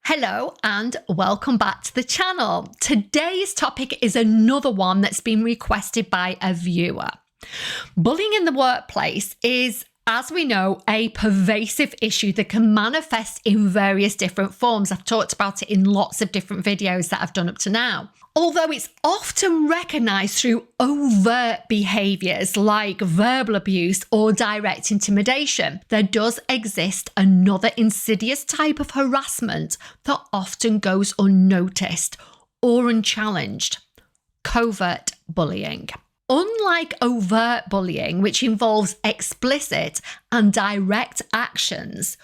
Hello and welcome back to the channel. Today's topic is another one that's been requested by a viewer. Bullying in the workplace is, as we know, a pervasive issue that can manifest in various different forms. I've talked about it in lots of different videos that I've done up to now. Although it's often recognised through overt behaviours like verbal abuse or direct intimidation, there does exist another insidious type of harassment that often goes unnoticed or unchallenged: covert bullying. Unlike overt bullying, which involves explicit and direct actions,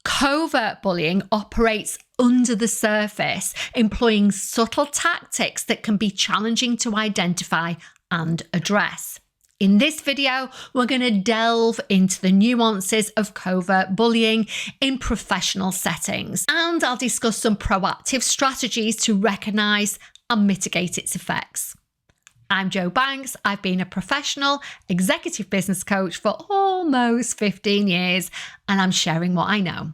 covert bullying operates under the surface, employing subtle tactics that can be challenging to identify and address. In this video, we're going to delve into the nuances of covert bullying in professional settings, and I'll discuss some proactive strategies to recognise and mitigate its effects. I'm Jo Banks. I've been a professional executive business coach for almost 15 years, and I'm sharing what I know.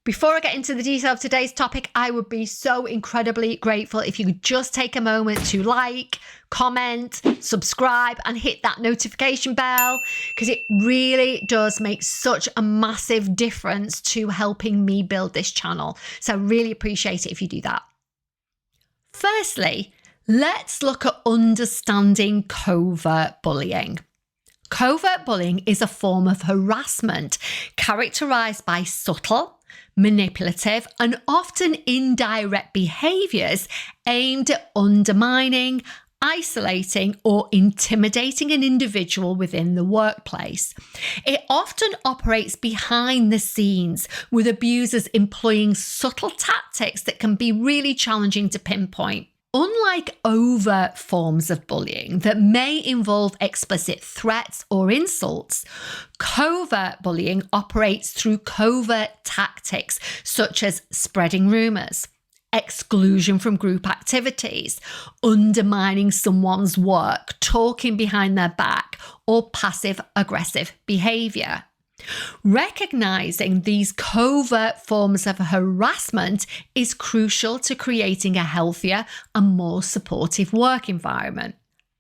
Before I get into the detail of today's topic, I would be so incredibly grateful if you could just take a moment to like, comment, subscribe, and hit that notification bell, because it really does make such a massive difference to helping me build this channel. So I really appreciate it if you do that. Firstly, let's look at understanding covert bullying. Covert bullying is a form of harassment characterized by subtle, manipulative, and often indirect behaviours aimed at undermining, isolating, or intimidating an individual within the workplace. It often operates behind the scenes, with abusers employing subtle tactics that can be really challenging to pinpoint. Unlike overt forms of bullying that may involve explicit threats or insults, covert bullying operates through covert tactics such as spreading rumours, exclusion from group activities, undermining someone's work, talking behind their back, or passive-aggressive behaviour. Recognising these covert forms of harassment is crucial to creating a healthier and more supportive work environment.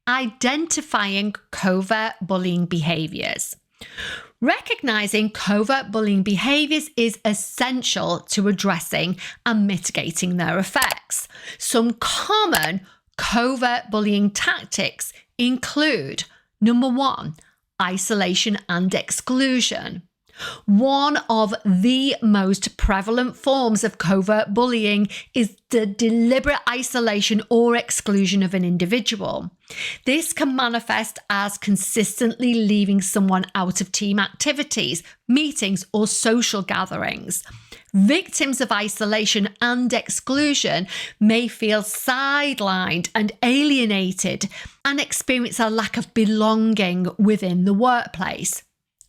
Identifying covert bullying behaviours. Recognising covert bullying behaviours is essential to addressing and mitigating their effects. Some common covert bullying tactics include: number one, isolation and exclusion. One of the most prevalent forms of covert bullying is the deliberate isolation or exclusion of an individual. This can manifest as consistently leaving someone out of team activities, meetings, or social gatherings. Victims of isolation and exclusion may feel sidelined and alienated and experience a lack of belonging within the workplace.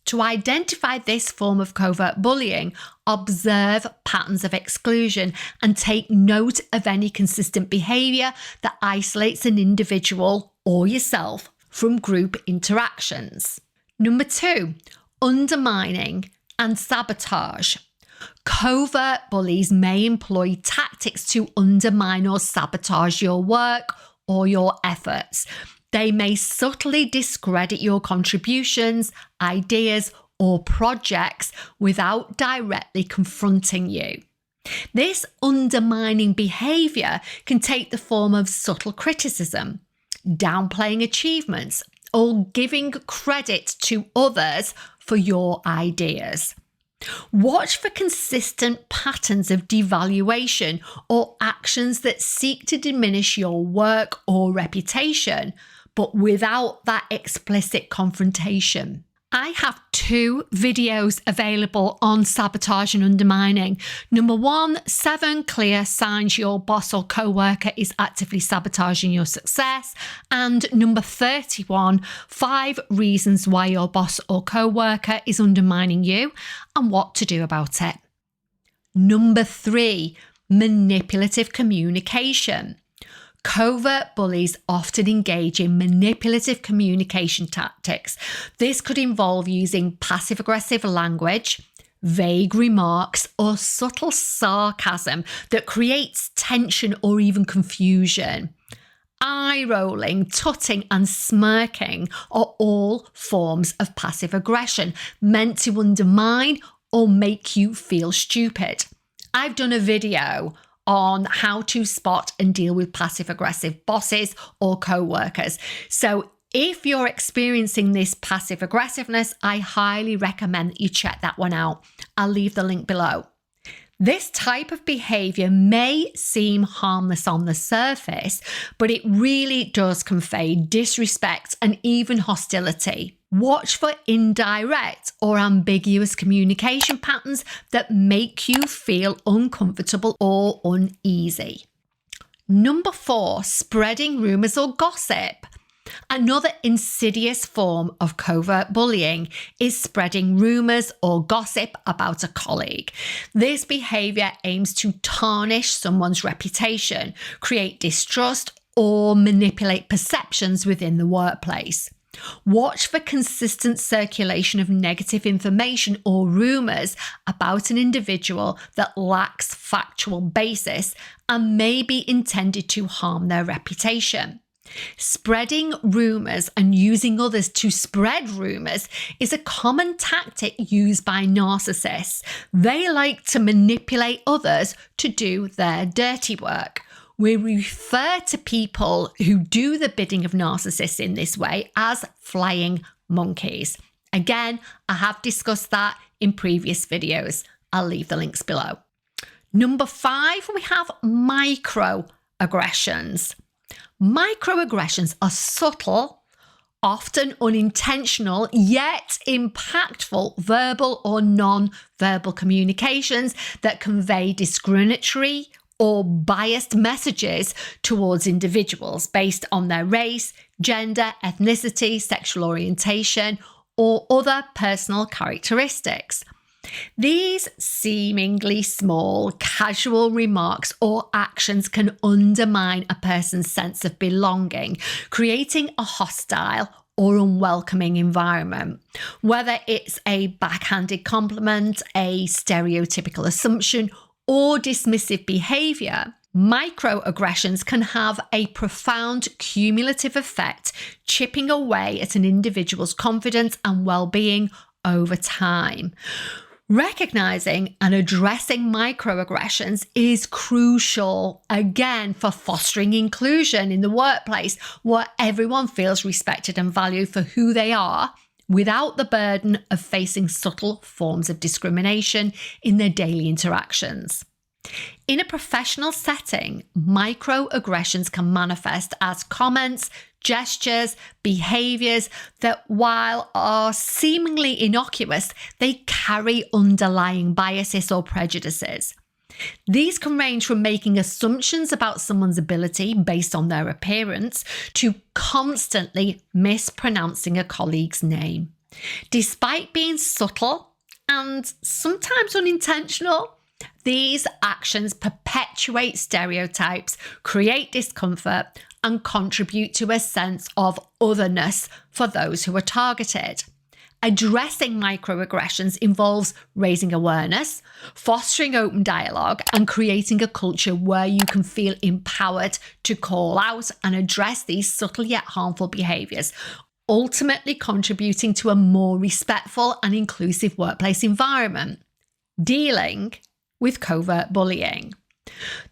To identify this form of covert bullying, observe patterns of exclusion and take note of any consistent behaviour that isolates an individual or yourself from group interactions. Number two, undermining and sabotage. Covert bullies may employ tactics to undermine or sabotage your work or your efforts. They may subtly discredit your contributions, ideas, or projects without directly confronting you. This undermining behaviour can take the form of subtle criticism, downplaying achievements, or giving credit to others for your ideas. Watch for consistent patterns of devaluation or actions that seek to diminish your work or reputation, but without that explicit confrontation. I have two videos available on sabotage and undermining. Number one, 7 clear signs your boss or co-worker is actively sabotaging your success. And number 31, 5 reasons why your boss or co-worker is undermining you and what to do about it. Number 3, manipulative communication. Covert bullies often engage in manipulative communication tactics. This could involve using passive-aggressive language, vague remarks, or subtle sarcasm that creates tension or even confusion. Eye-rolling, tutting, and smirking are all forms of passive aggression meant to undermine or make you feel stupid. I've done a video on how to spot and deal with passive-aggressive bosses or co-workers. So if you're experiencing this passive aggressiveness, I highly recommend that you check that one out. I'll leave the link below. This type of behaviour may seem harmless on the surface, but it really does convey disrespect and even hostility. Watch for indirect or ambiguous communication patterns that make you feel uncomfortable or uneasy. Number 4, spreading rumours or gossip. Another insidious form of covert bullying is spreading rumours or gossip about a colleague. This behaviour aims to tarnish someone's reputation, create distrust, or manipulate perceptions within the workplace. Watch for consistent circulation of negative information or rumours about an individual that lacks factual basis and may be intended to harm their reputation. Spreading rumours and using others to spread rumours is a common tactic used by narcissists. They like to manipulate others to do their dirty work. We refer to people who do the bidding of narcissists in this way as flying monkeys. Again, I have discussed that in previous videos. I'll leave the links below. Number 5, we have microaggressions. Microaggressions are subtle, often unintentional, yet impactful verbal or non-verbal communications that convey discriminatory or biased messages towards individuals based on their race, gender, ethnicity, sexual orientation, or other personal characteristics. These seemingly small, casual remarks or actions can undermine a person's sense of belonging, creating a hostile or unwelcoming environment. Whether it's a backhanded compliment, a stereotypical assumption, or dismissive behaviour, microaggressions can have a profound cumulative effect, chipping away at an individual's confidence and well-being over time. Recognizing and addressing microaggressions is crucial, again, for fostering inclusion in the workplace where everyone feels respected and valued for who they are without the burden of facing subtle forms of discrimination in their daily interactions. In a professional setting, microaggressions can manifest as comments, gestures, behaviours that, while are seemingly innocuous, they carry underlying biases or prejudices. These can range from making assumptions about someone's ability based on their appearance to constantly mispronouncing a colleague's name. Despite being subtle and sometimes unintentional, these actions perpetuate stereotypes, create discomfort, and contribute to a sense of otherness for those who are targeted. Addressing microaggressions involves raising awareness, fostering open dialogue, and creating a culture where you can feel empowered to call out and address these subtle yet harmful behaviours, ultimately contributing to a more respectful and inclusive workplace environment. Dealing with covert bullying.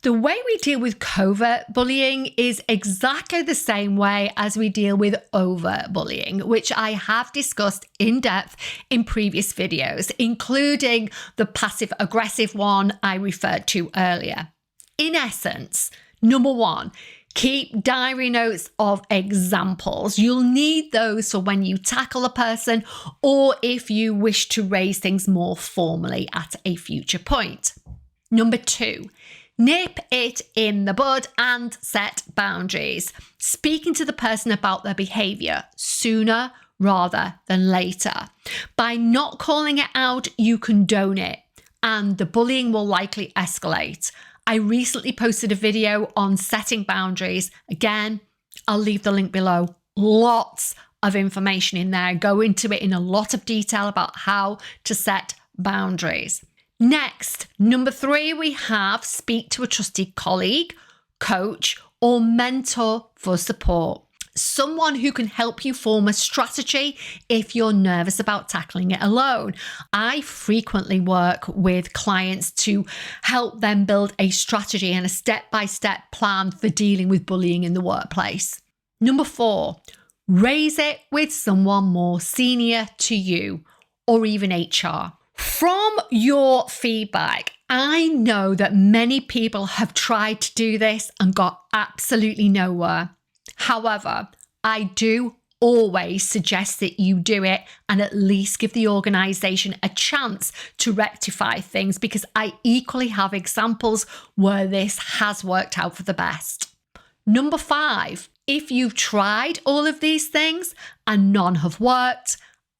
The way we deal with covert bullying is exactly the same way as we deal with overt bullying, which I have discussed in depth in previous videos, including the passive-aggressive one I referred to earlier. In essence, number 1, keep diary notes of examples. You'll need those for when you tackle a person or if you wish to raise things more formally at a future point. Number 2, nip it in the bud and set boundaries. Speaking to the person about their behaviour sooner rather than later. By not calling it out, you condone it, and the bullying will likely escalate. I recently posted a video on setting boundaries. Again, I'll leave the link below. Lots of information in there. Go into it in a lot of detail about how to set boundaries. Next, number 3, we have speak to a trusted colleague, coach, or mentor for support. Someone who can help you form a strategy if you're nervous about tackling it alone. I frequently work with clients to help them build a strategy and a step-by-step plan for dealing with bullying in the workplace. Number 4, raise it with someone more senior to you or even HR. From your feedback, I know that many people have tried to do this and got absolutely nowhere. However, I do always suggest that you do it and at least give the organisation a chance to rectify things, because I equally have examples where this has worked out for the best. Number 5, if you've tried all of these things and none have worked,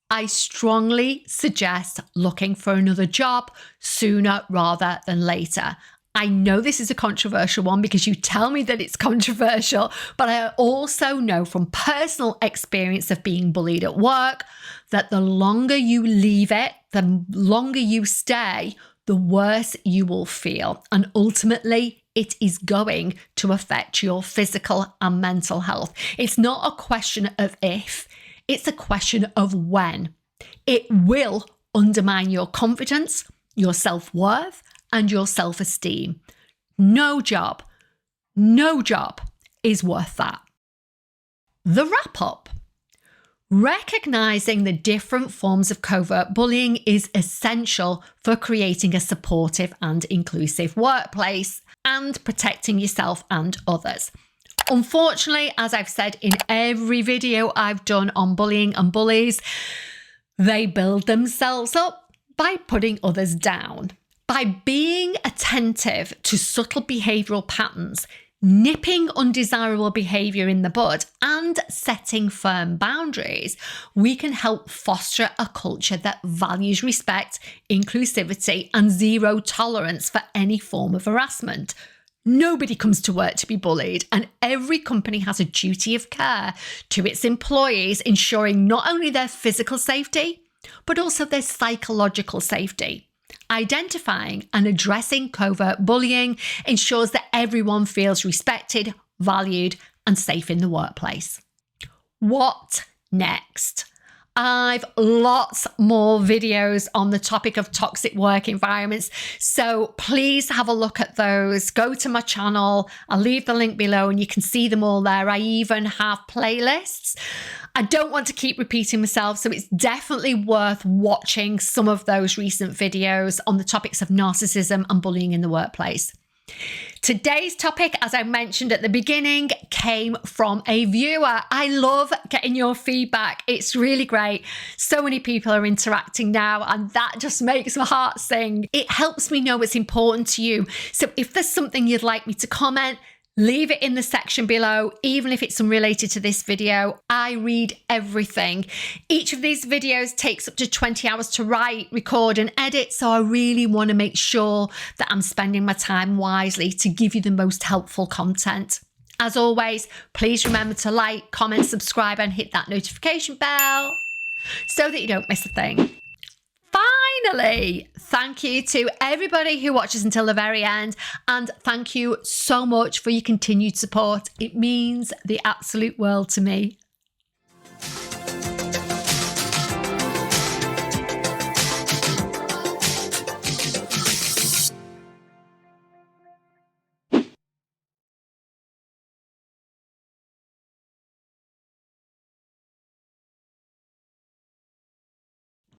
I strongly suggest looking for another job sooner rather than later. I know this is a controversial one because you tell me that it's controversial, but I also know from personal experience of being bullied at work that the longer you leave it, the longer you stay, the worse you will feel. And ultimately, it is going to affect your physical and mental health. It's not a question of if, it's a question of when. It will undermine your confidence, your self-worth, and your self-esteem. No job is worth that. The wrap-up. Recognizing the different forms of covert bullying is essential for creating a supportive and inclusive workplace and protecting yourself and others. Unfortunately, as I've said in every video I've done on bullying and bullies, they build themselves up by putting others down. By being attentive to subtle behavioural patterns, nipping undesirable behaviour in the bud, and setting firm boundaries, we can help foster a culture that values respect, inclusivity, and zero tolerance for any form of harassment. Nobody comes to work to be bullied, and every company has a duty of care to its employees, ensuring not only their physical safety, but also their psychological safety. Identifying and addressing covert bullying ensures that everyone feels respected, valued, and safe in the workplace. What next? I've lots more videos on the topic of toxic work environments, so please have a look at those. Go to my channel. I'll leave the link below and you can see them all there. I even have playlists. I don't want to keep repeating myself, so it's definitely worth watching some of those recent videos on the topics of narcissism and bullying in the workplace. Today's topic, as I mentioned at the beginning, came from a viewer. I love getting your feedback. It's really great. So many people are interacting now, and that just makes my heart sing. It helps me know what's important to you. So if there's something you'd like me to comment, leave it in the section below, even if it's unrelated to this video. I read everything. Each of these videos takes up to 20 hours to write, record, and edit, so I really want to make sure that I'm spending my time wisely to give you the most helpful content. As always, please remember to like, comment, subscribe, and hit that notification bell so that you don't miss a thing. Finally, thank you to everybody who watches until the very end, and thank you so much for your continued support. It means the absolute world to me.